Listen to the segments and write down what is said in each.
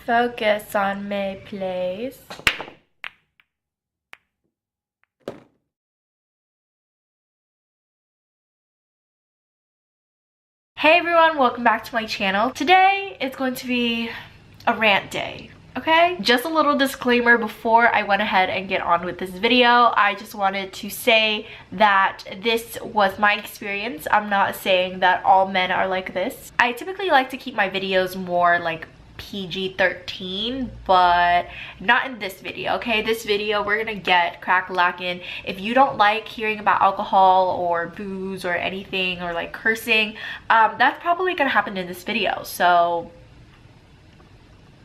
Focus on me, please. Hey everyone, welcome back to my channel. Today it's going to be a rant day. Okay, just a little disclaimer before I went ahead and get on with this video. I just wanted to say that this was my experience. I'm not saying that all men are like this. I typically like to keep my videos more like PG-13, but not in this video. Okay, this video we're gonna get crack-lacking. If you don't like hearing about alcohol or booze or anything or like cursing, that's probably gonna happen in this video, so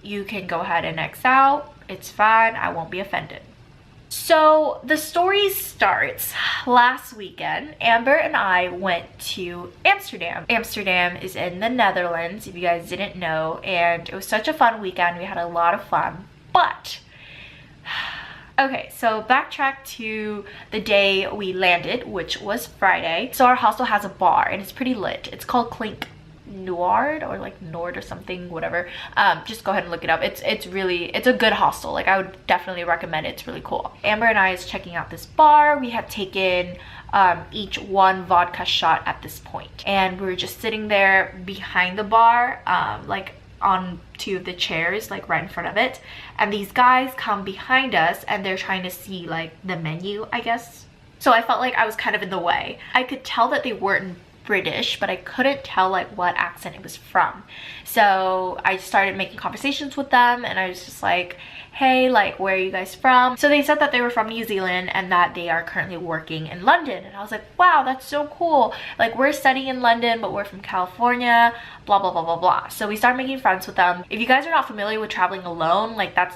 you can go ahead and X out. It's fine, I won't be offended. So the story starts last weekend. Amber and I went to Amsterdam. Amsterdam is in the Netherlands, if you guys didn't know, and it was such a fun weekend. We had a lot of fun, but okay, so backtrack to the day we landed, which was Friday. So our hostel has a bar and it's pretty lit. It's called Clink Nord or like Nord or something, whatever. Just go ahead and look it up. It's a good hostel. Like, I would definitely recommend it. It's really cool. Amber and I is checking out this bar. We had taken each one vodka shot at this point, and we were just sitting there behind the bar, like on two of the chairs, like right in front of it, and these guys come behind us and they're trying to see like the menu, I guess. So I felt like I was kind of in the way. I could tell that they weren't British, but I couldn't tell like what accent it was from. So I started making conversations with them and I was just like, hey, like, where are you guys from? So they said that they were from New Zealand and that they are currently working in London. And I was like, wow, that's so cool. Like, we're studying in London, but we're from California, blah, blah, blah, blah, blah. So we started making friends with them. If you guys are not familiar with traveling alone, like, that's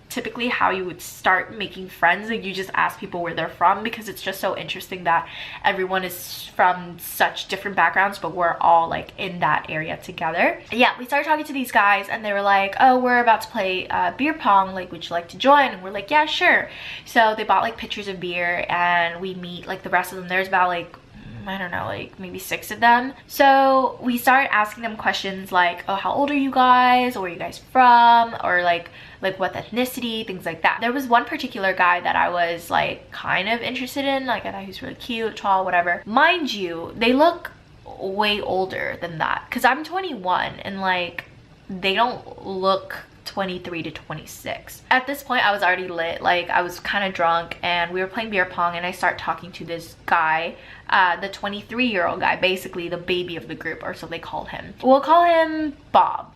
typically how you would start making friends. Like, you just ask people where they're from, because it's just so interesting that everyone is from such different backgrounds, but we're all like in that area together. Yeah, we started talking to these guys and they were like, oh, we're about to play beer pong, like, would you like to join? And we're like, yeah, sure. So they bought like pitchers of beer and we meet like the rest of them. There's about like, I don't know, like maybe 6 of them. So we started asking them questions like, oh, how old are you guys, or where are you guys from, or like what ethnicity, things like that. There was one particular guy that I was like kind of interested in. Like, I thought he was really cute, tall, whatever. Mind you, they look way older than that, because I'm 21 and like they don't look 23 to 26. At this point I was already lit. Like, I was kind of drunk and we were playing beer pong and I start talking to this guy, the 23-year-old guy, basically the baby of the group, or so they called him. We'll call him Bob.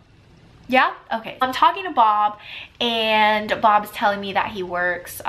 Yeah, okay. I'm talking to Bob and Bob's telling me that he works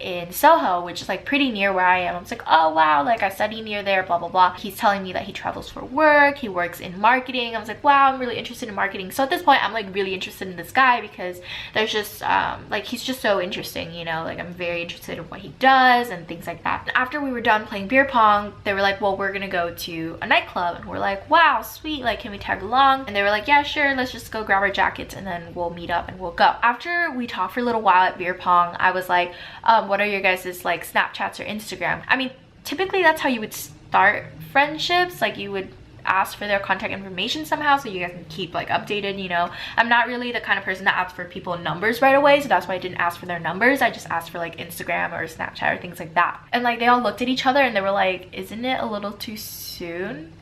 in Soho, which is like pretty near where I am. I was like, oh wow, like I study near there, blah blah blah. He's telling me that he travels for work, he works in marketing. I was like, wow, I'm really interested in marketing. So at this point I'm like really interested in this guy, because there's just like, he's just so interesting, you know, like I'm very interested in what he does and things like that. And after we were done playing beer pong, they were like, well, we're gonna go to a nightclub. And we're like, wow, sweet, like, can we tag along? And they were like, yeah, sure, let's just go grab our jackets and then we'll meet up and we'll go. After we talked for a little while at beer pong, I was like, what are your guys' like Snapchats or Instagram? I mean, typically that's how you would start friendships. Like, you would ask for their contact information somehow so you guys can keep like updated, you know. I'm not really the kind of person that asks for people numbers right away, so that's why I didn't ask for their numbers. I just asked for like Instagram or Snapchat or things like that. And like, they all looked at each other and they were like, isn't it a little too soon?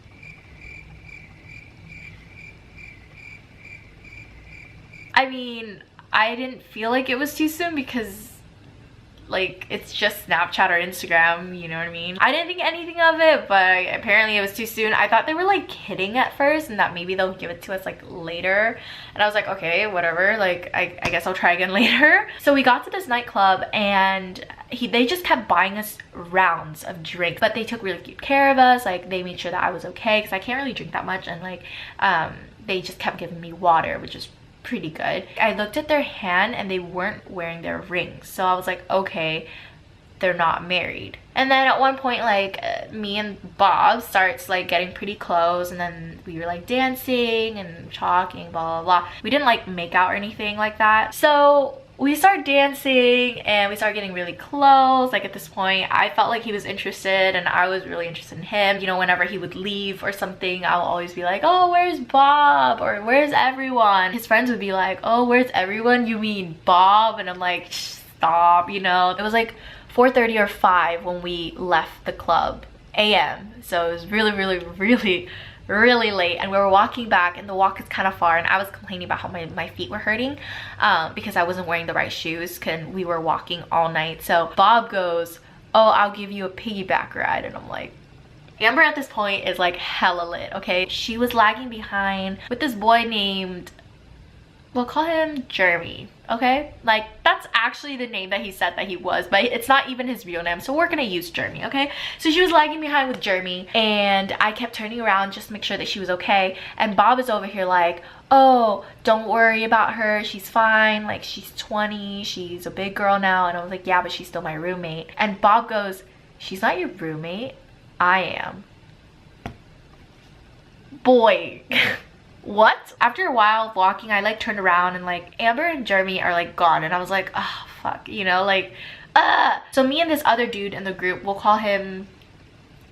I mean, I didn't feel like it was too soon, because like, it's just Snapchat or Instagram, you know what I mean? I didn't think anything of it, but apparently it was too soon. I thought they were like kidding at first and that maybe they'll give it to us like later. And I was like, okay, whatever, like I guess I'll try again later. So we got to this nightclub and they just kept buying us rounds of drinks, but they took really good care of us. Like, they made sure that I was okay, because I can't really drink that much, and like they just kept giving me water, which is pretty good. I looked at their hand and they weren't wearing their rings, so I was like, okay, they're not married. And then at one point, like, me and Bob starts like getting pretty close, and then we were like dancing and talking, blah blah blah. We didn't like make out or anything like that. So we started dancing and we started getting really close. Like at this point, I felt like he was interested and I was really interested in him. You know, whenever he would leave or something, I'll always be like, oh, where's Bob? Or where's everyone? His friends would be like, oh, where's everyone? You mean Bob? And I'm like, stop, you know. It was like 4:30 or 5 when we left the club AM. So it was really late, and we were walking back, and the walk is kind of far, and I was complaining about how my feet were hurting because I wasn't wearing the right shoes because we were walking all night. So Bob goes, oh, I'll give you a piggyback ride. And I'm like, Amber at this point is like hella lit, okay? She was lagging behind with this boy named, we'll call him Jeremy, okay? Like, that's actually the name that he said that he was, but it's not even his real name, so we're gonna use Jeremy, okay? So she was lagging behind with Jeremy, and I kept turning around just to make sure that she was okay, and Bob is over here like, oh, don't worry about her, she's fine, like, she's 20, she's a big girl now. And I was like, yeah, but she's still my roommate. And Bob goes, she's not your roommate, I am. Boy. What? After a while of walking, I like turned around and like Amber and Jeremy are like gone, and I was like, oh fuck, you know, like so me and this other dude in the group, we'll call him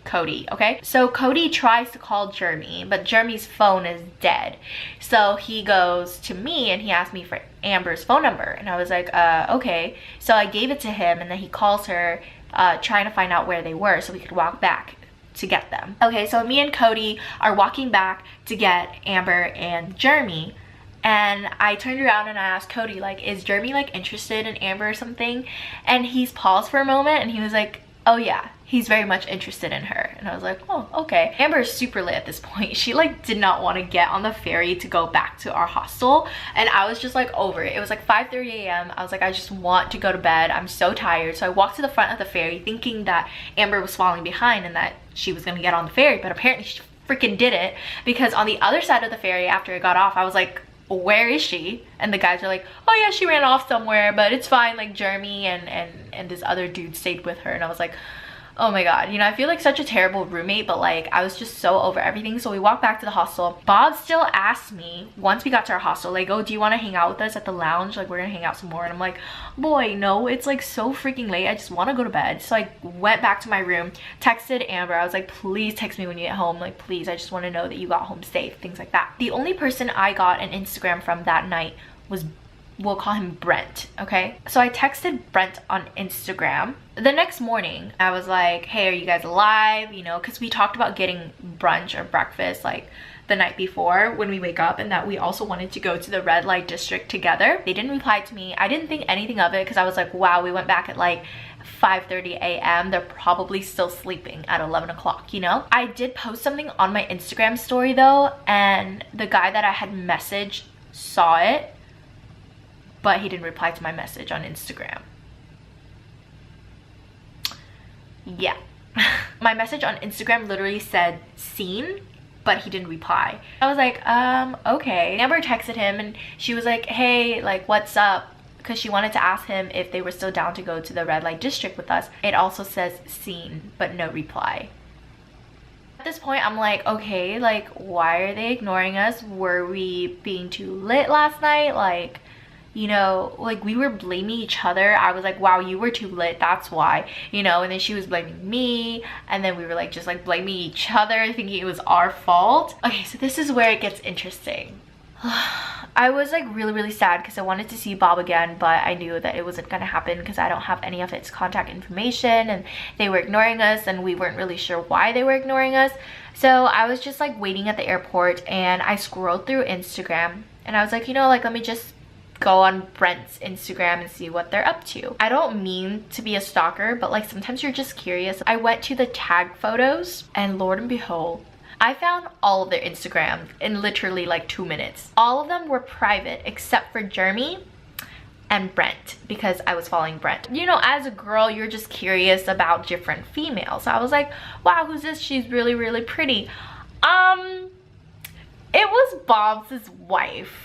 Cody, okay? So Cody tries to call Jeremy, but Jeremy's phone is dead. So he goes to me and he asked me for Amber's phone number, and I was like, okay. So I gave it to him, and then he calls her trying to find out where they were so we could walk back to get them. Okay, so me and Cody are walking back to get Amber and Jeremy, and I turned around and I asked Cody, like, is Jeremy like interested in Amber or something? And he's paused for a moment and he was like, oh yeah, he's very much interested in her. And I was like, oh, okay. Amber is super lit at this point. She like did not want to get on the ferry to go back to our hostel, and I was just like over it. It was like 5:30 a.m. I was like, I just want to go to bed, I'm so tired. So I walked to the front of the ferry thinking that Amber was falling behind and that she was gonna get on the ferry, but apparently she freaking didn't, because on the other side of the ferry after it got off, I was like, where is she? And the guys are like, oh yeah, she ran off somewhere, but it's fine, like Jeremy and this other dude stayed with her. And I was like, oh my god, you know, I feel like such a terrible roommate, but like I was just so over everything. So we walked back to the hostel. Bob still asked me once we got to our hostel, like, oh, do you want to hang out with us at the lounge? Like, we're gonna hang out some more. And I'm like, boy, no, it's like so freaking late, I just want to go to bed. So I went back to my room, texted Amber. I was like, please text me when you get home, like, please, I just want to know that you got home safe, things like that. The only person I got an Instagram from that night was, we'll call him Brent, okay? So I texted Brent on Instagram. The next morning, I was like, hey, are you guys alive? You know, because we talked about getting brunch or breakfast like the night before when we wake up, and that we also wanted to go to the red light district together. They didn't reply to me. I didn't think anything of it because I was like, wow, we went back at like 5:30 a.m. They're probably still sleeping at 11 o'clock, you know? I did post something on my Instagram story though, and the guy that I had messaged saw it, but he didn't reply to my message on Instagram. Yeah. My message on Instagram literally said seen, but he didn't reply. I was like, okay. Amber texted him and she was like, hey, like, what's up? Because she wanted to ask him if they were still down to go to the red light district with us. It also says seen, but no reply. At this point, I'm like, okay, like, why are they ignoring us? Were we being too lit last night? Like, you know, like, we were blaming each other. I was like, wow, you were too lit, that's why, you know. And then she was blaming me, and then we were like just like blaming each other, thinking it was our fault. Okay, so this is where it gets interesting. I was like really sad because I wanted to see Bob again, but I knew that it wasn't gonna happen because I don't have any of its contact information, and they were ignoring us and we weren't really sure why they were ignoring us. So I was just like waiting at the airport, and I scrolled through Instagram, and I was like, you know, like, let me just go on Brent's Instagram and see what they're up to. I don't mean to be a stalker, but like sometimes you're just curious. I went to the tag photos, and Lord and behold, I found all of their Instagrams in literally like 2 minutes. All of them were private except for Jeremy and Brent, because I was following Brent. You know, as a girl, you're just curious about different females. I was like, wow, who's this? She's really pretty. It was Bob's wife.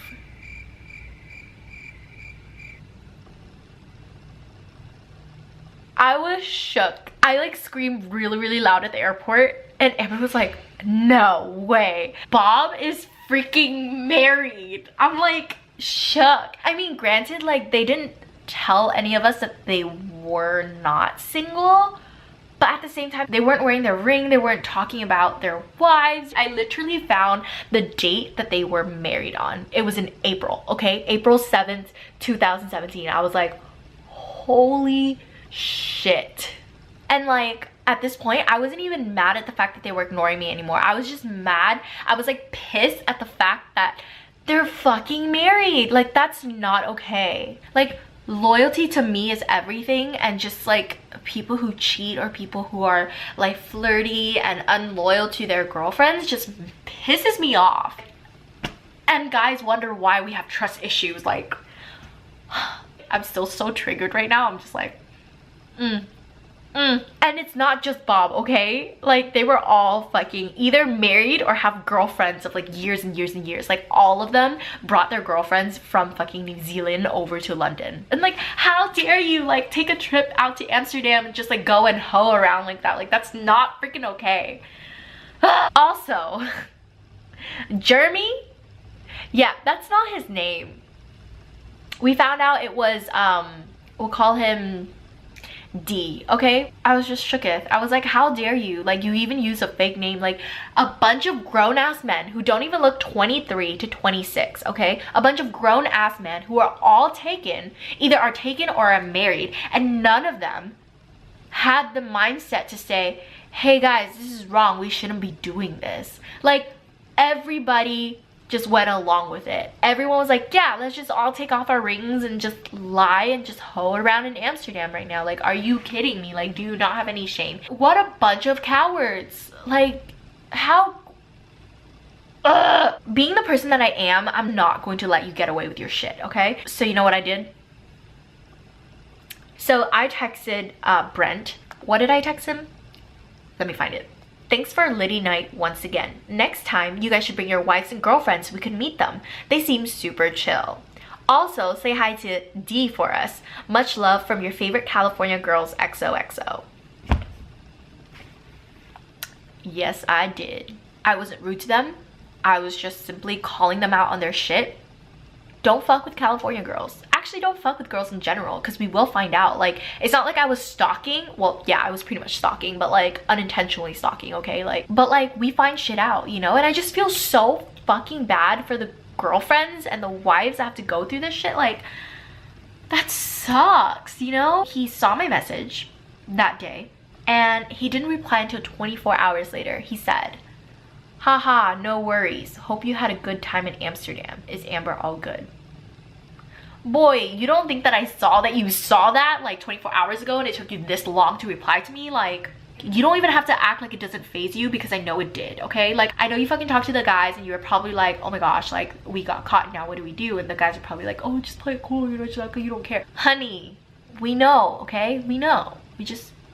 I was shook. I like screamed really loud at the airport, and Amber was like, no way, Bob is freaking married. I'm like shook. I mean, granted, like, they didn't tell any of us that they were not single. But at the same time, they weren't wearing their ring. They weren't talking about their wives. I literally found the date that they were married on. It was in April, okay? April 7th, 2017. I was like, holy shit. And like, at this point, I wasn't even mad at the fact that they were ignoring me anymore. I was just mad. I was like pissed at the fact that they're fucking married. Like, that's not okay. Like, loyalty to me is everything, and just like people who cheat or people who are like flirty and unloyal to their girlfriends just pisses me off. And guys wonder why we have trust issues. Like, I'm still so triggered right now. I'm just like, And it's not just Bob, okay? Like, they were all fucking either married or have girlfriends of like years and years and years. Like, all of them brought their girlfriends from fucking New Zealand over to London. And like, how dare you like take a trip out to Amsterdam and just like go and hoe around like that? Like, that's not freaking okay. Also, Jeremy, yeah, that's not his name. We found out it was, we'll call him D, okay? I was just shooketh. I was like, how dare you? Like, you even use a fake name. Like, a bunch of grown-ass men who don't even look 23 to 26, okay? A bunch of grown-ass men who are all taken, either are taken or are married, and none of them had the mindset to say, hey guys, this is wrong, we shouldn't be doing this. Like, everybody just went along with it. Everyone was like, yeah, let's just all take off our rings and just lie and just hoe around in Amsterdam right now. Like, are you kidding me? Like, do you not have any shame? What a bunch of cowards. Like, how... Being the person that I am, I'm not going to let you get away with your shit, okay? So you know what I did? So I texted Brent. What did I text him? Let me find it. Thanks for a litty night once again. Next time, you guys should bring your wives and girlfriends so we can meet them. They seem super chill. Also, say hi to D for us. Much love from your favorite California girls, XOXO. Yes, I did. I wasn't rude to them. I was just simply calling them out on their shit. Don't fuck with California girls. Actually, don't fuck with girls in general, because we will find out. Like, it's not like I was stalking. Well, yeah, I was pretty much stalking, but like unintentionally stalking, okay? Like, but like, we find shit out, you know? And I just feel so fucking bad for the girlfriends and the wives that have to go through this shit. Like, that sucks, you know? He saw my message that day and he didn't reply until 24 hours later. He said, haha, no worries. Hope you had a good time in Amsterdam. Is Amber all good? Boy, you don't think that I saw that you saw that like 24 hours ago and it took you this long to reply to me? Like, you don't even have to act like it doesn't faze you, because I know it did, okay? Like, I know you fucking talked to the guys and you were probably like, oh my gosh, like, we got caught, now what do we do? And the guys are probably like, oh, just play it cool, you know, just like, you don't care. Honey, we know, okay? We know.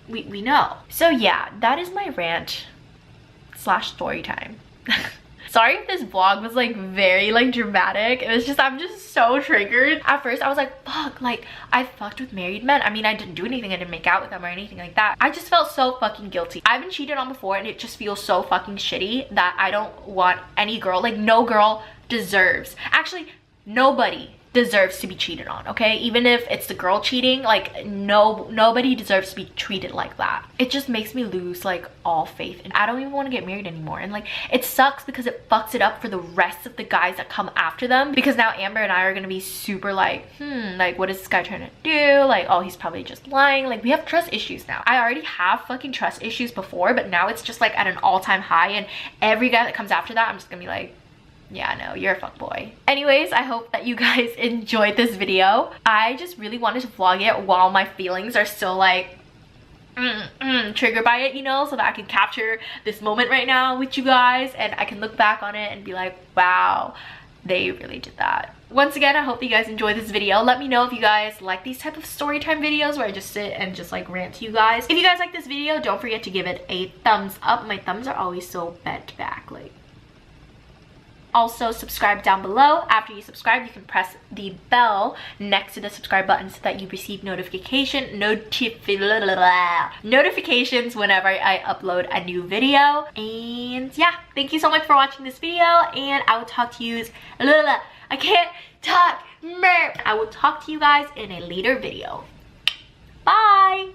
We know. So yeah, that is my rant / story time. Sorry if this vlog was like very like dramatic. It was just, I'm just so triggered. At first I was like, fuck, like I fucked with married men. I mean, I didn't do anything, I didn't make out with them or anything like that. I just felt so fucking guilty. I've been cheated on before and it just feels so fucking shitty that I don't want any girl, like no girl deserves, actually nobody deserves to be cheated on, okay? Even if it's the girl cheating, like nobody deserves to be treated like that. It just makes me lose like all faith, and I don't even want to get married anymore. And like, it sucks because it fucks it up for the rest of the guys that come after them, because now Amber and I are gonna be super like, like, what is this guy trying to do? Like, oh, he's probably just lying. Like, we have trust issues now. I already have fucking trust issues before, but now it's just like at an all-time high, and every guy that comes after that, I'm just gonna be like, yeah, no, you're a fuckboy. Anyways, I hope that you guys enjoyed this video. I just really wanted to vlog it while my feelings are still like triggered by it, you know, so that I can capture this moment right now with you guys and I can look back on it and be like, wow, they really did that. Once again, I hope that you guys enjoyed this video. Let me know if you guys like these type of story time videos where I just sit and just like rant to you guys. If you guys like this video, don't forget to give it a thumbs up. My thumbs are always so bent back, like. Also, subscribe down below. After you subscribe, you can press the bell next to the subscribe button so that you receive notifications whenever I upload a new video. And yeah, thank you so much for watching this video, and I will talk to you. I can't talk. I will talk to you guys in a later video. Bye.